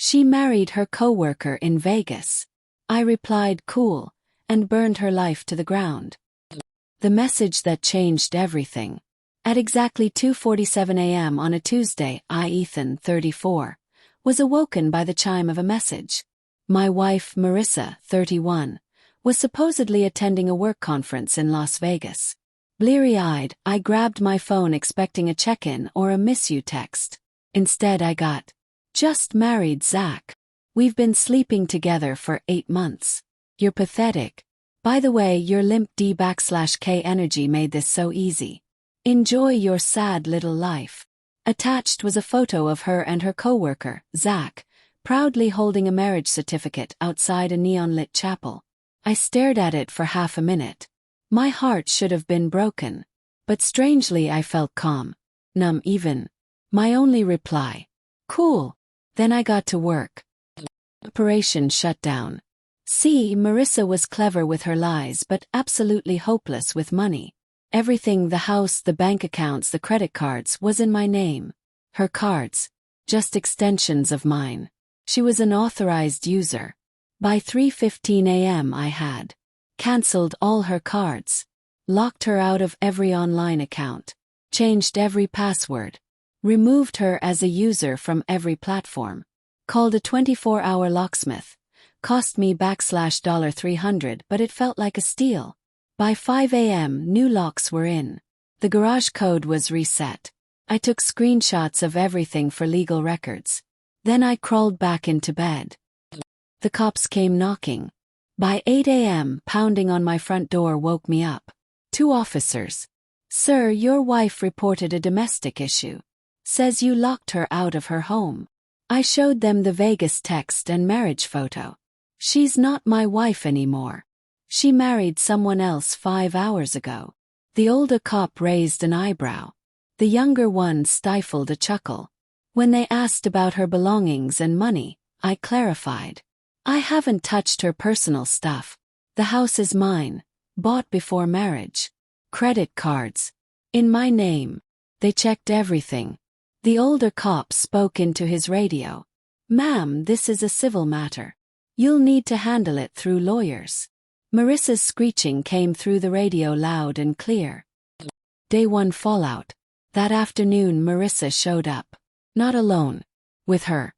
She married her coworker in Vegas. I replied cool, and burned her life to the ground. The message that changed everything. At exactly 2:47 a.m. on a Tuesday, I, Ethan, 34, was awoken by the chime of a message. My wife, Marissa, 31, was supposedly attending a work conference in Las Vegas. Bleary-eyed, I grabbed my phone expecting a check-in or a miss you text. Instead I got, "Just married Zach. We've been sleeping together for 8 months. You're pathetic. By the way, your limp D/K energy made this so easy. Enjoy your sad little life." Attached was a photo of her and her coworker, Zach, proudly holding a marriage certificate outside a neon-lit chapel. I stared at it for half a minute. My heart should have been broken. But strangely I felt calm. Numb even. My only reply. Cool. Then I got to work. Operation shut down. See, Marissa was clever with her lies but absolutely hopeless with money. Everything, the house, the bank accounts, the credit cards, was in my name. Her cards. Just extensions of mine. She was an authorized user. By 3:15 a.m. I had cancelled all her cards, locked her out of every online account, changed every password, removed her as a user from every platform, called a 24-hour locksmith, cost me $300 but it felt like a steal. By 5 a.m. new locks were in. The garage code was reset. I took screenshots of everything for legal records. Then I crawled back into bed. The cops came knocking. By 8 a.m. pounding on my front door woke me up. 2 officers. "Sir, your wife reported a domestic issue. Says you locked her out of her home." I showed them the Vegas text and marriage photo. "She's not my wife anymore. She married someone else 5 hours ago." The older cop raised an eyebrow. The younger one stifled a chuckle. When they asked about her belongings and money, I clarified. "I haven't touched her personal stuff. The house is mine, bought before marriage. Credit cards. In my name." They checked everything. The older cop spoke into his radio. "Ma'am, this is a civil matter. You'll need to handle it through lawyers." Marissa's screeching came through the radio loud and clear. Day 1 fallout. That afternoon Marissa showed up. Not alone. With her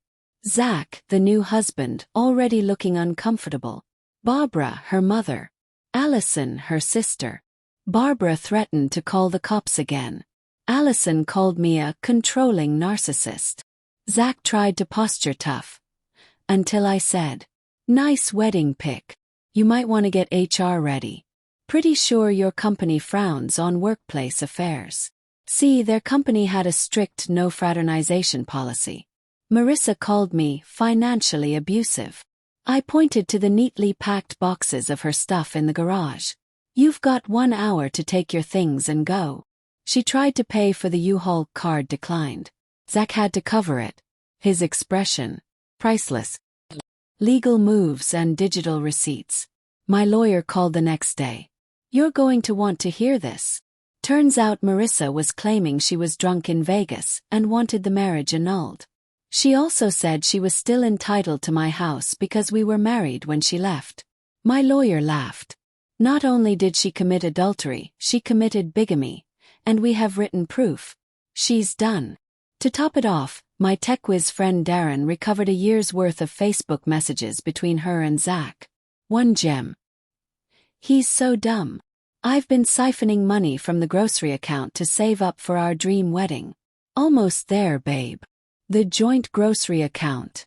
Zach, the new husband, already looking uncomfortable. Barbara, her mother. Allison, her sister. Barbara threatened to call the cops again. Allison called me a controlling narcissist. Zach tried to posture tough. Until I said, "Nice wedding pic. You might want to get HR ready. Pretty sure your company frowns on workplace affairs." See, their company had a strict no fraternization policy. Marissa called me financially abusive. I pointed to the neatly packed boxes of her stuff in the garage. "You've got 1 hour to take your things and go." She tried to pay for the U-Haul card declined. Zach had to cover it. His expression. Priceless. Legal moves and digital receipts. My lawyer called the next day. "You're going to want to hear this." Turns out Marissa was claiming she was drunk in Vegas and wanted the marriage annulled. She also said she was still entitled to my house because we were married when she left. My lawyer laughed. Not only did she commit adultery, she committed bigamy, and we have written proof. She's done. To top it off, my TechWiz friend Darren recovered a year's worth of Facebook messages between her and Zach. One gem. "He's so dumb. I've been siphoning money from the grocery account to save up for our dream wedding. Almost there, babe. The joint grocery account."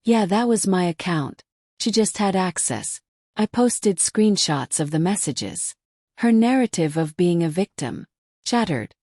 Yeah, that was my account. She just had access. I posted screenshots of the messages. Her narrative of being a victim. Shattered.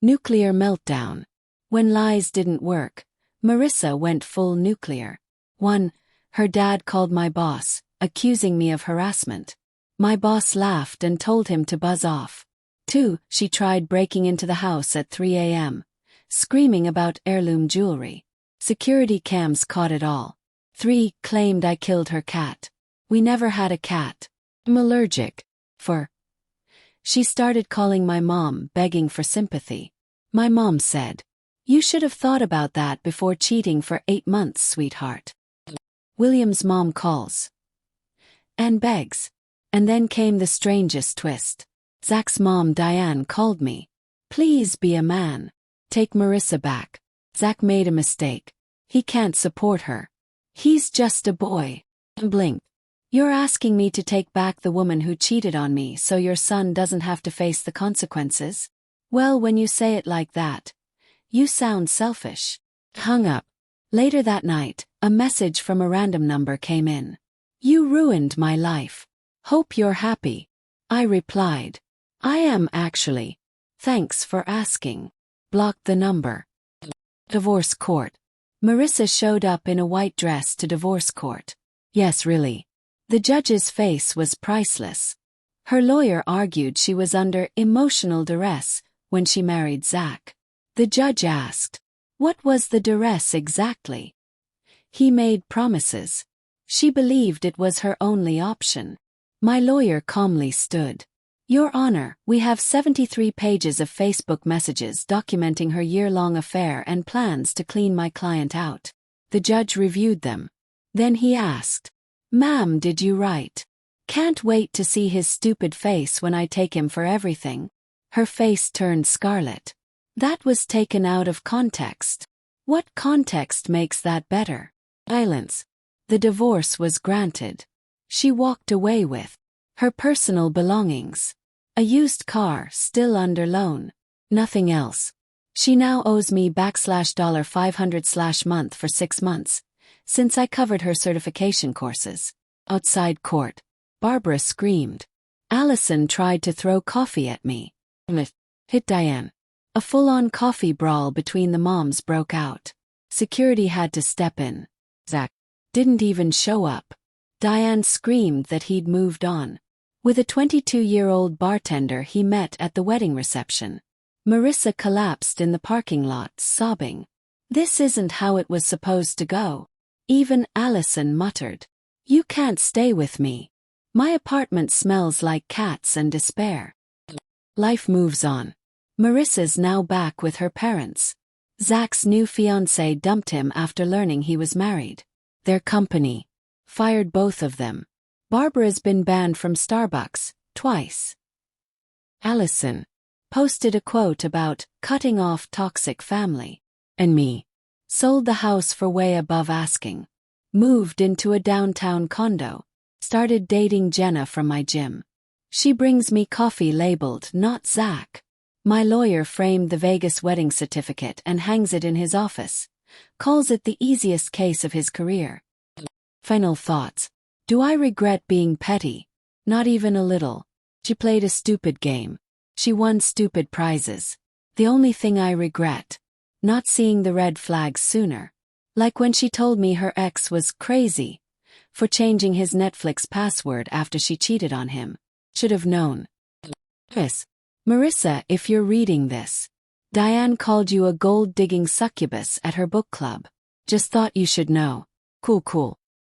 Nuclear meltdown. When lies didn't work, Marissa went full nuclear. 1. Her dad called my boss, accusing me of harassment. My boss laughed and told him to buzz off. 2. She tried breaking into the house at 3 a.m., screaming about heirloom jewelry. Security cams caught it all. 3. Claimed I killed her cat. We never had a cat. I'm allergic. 4. She started calling my mom, begging for sympathy. My mom said, You should have thought about that before cheating for 8 months, sweetheart. William's mom calls and begs. And then came the strangest twist. Zach's mom, Diane, called me. Please be a man. Take Marissa back. Zach made a mistake. He can't support her. He's just a boy. Blink. You're asking me to take back the woman who cheated on me so your son doesn't have to face the consequences? Well, when you say it like that, you sound selfish. Hung up. Later that night, a message from a random number came in. You ruined my life. Hope you're happy. I replied. I am actually. Thanks for asking. Blocked the number. Divorce court. Marissa showed up in a white dress to divorce court. Yes, really. The judge's face was priceless. Her lawyer argued she was under emotional duress when she married Zach. The judge asked, what was the duress exactly? He made promises. She believed it was her only option. My lawyer calmly stood. Your Honor, we have 73 pages of Facebook messages documenting her year-long affair and plans to clean my client out. The judge reviewed them. Then he asked, Ma'am, did you write? Can't wait to see his stupid face when I take him for everything. Her face turned scarlet. That was taken out of context. What context makes that better? Silence. The divorce was granted. She walked away with her personal belongings. A used car still under loan. Nothing else. She now owes me $500/month for 6 months, since I covered her certification courses. Outside court. Barbara screamed. Allison tried to throw coffee at me. Hit Diane. A full-on coffee brawl between the moms broke out. Security had to step in. Zach didn't even show up. Diane screamed that he'd moved on. With a 22-year-old bartender he met at the wedding reception. Marissa collapsed in the parking lot, sobbing. This isn't how it was supposed to go. Even Allison muttered. You can't stay with me. My apartment smells like cats and despair. Life moves on. Marissa's now back with her parents. Zach's new fiancée dumped him after learning he was married. Their company fired both of them. Barbara's been banned from Starbucks twice. Allison posted a quote about cutting off toxic family. And me. Sold the house for way above asking. Moved into a downtown condo. Started dating Jenna from my gym. She brings me coffee labeled not Zach. My lawyer framed the Vegas wedding certificate and hangs it in his office. Calls it the easiest case of his career. Final thoughts. Do I regret being petty? Not even a little. She played a stupid game. She won stupid prizes. The only thing I regret, not seeing the red flags sooner. Like when she told me her ex was crazy for changing his Netflix password after she cheated on him. Should have known. Chris. Marissa, if you're reading this, Diane called you a gold-digging succubus at her book club. Just thought you should know. Cool.